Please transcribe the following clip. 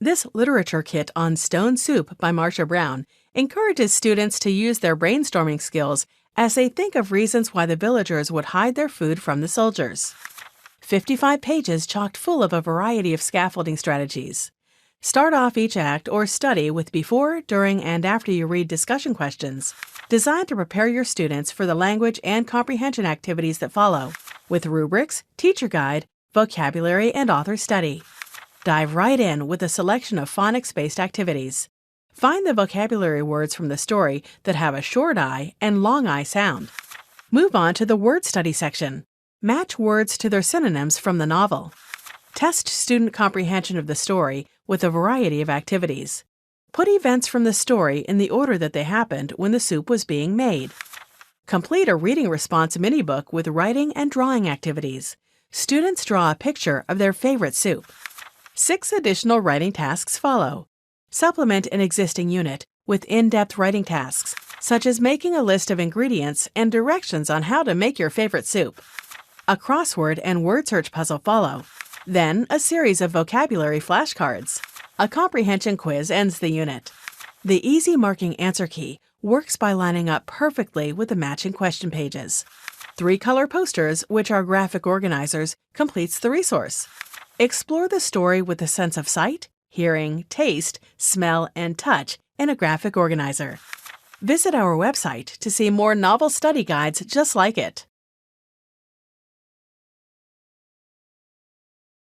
This literature kit on Stone Soup by Marsha Brown encourages students to use their brainstorming skills as they think of reasons why the villagers would hide their food from the soldiers. 55 pages chocked full of a variety of scaffolding strategies. Start off each act or study with before, during, and after you read discussion questions, designed to prepare your students for the language and comprehension activities that follow, with rubrics, teacher guide, vocabulary, and author study. Dive right in with a selection of phonics-based activities. Find the vocabulary words from the story that have a short I and long I sound. Move on to the word study section. Match words to their synonyms from the novel. Test student comprehension of the story with a variety of activities. Put events from the story in the order that they happened when the soup was being made. Complete a reading response mini-book with writing and drawing activities. Students draw a picture of their favorite soup. 6 additional writing tasks follow. Supplement an existing unit with in-depth writing tasks, such as making a list of ingredients and directions on how to make your favorite soup. A crossword and word search puzzle follow. Then, a series of vocabulary flashcards. A comprehension quiz ends the unit. The easy marking answer key works by lining up perfectly with the matching question pages. 3 color posters, which are graphic organizers, completes the resource. Explore the story with a sense of sight, hearing, taste, smell, and touch in a graphic organizer. Visit our website to see more novel study guides just like it.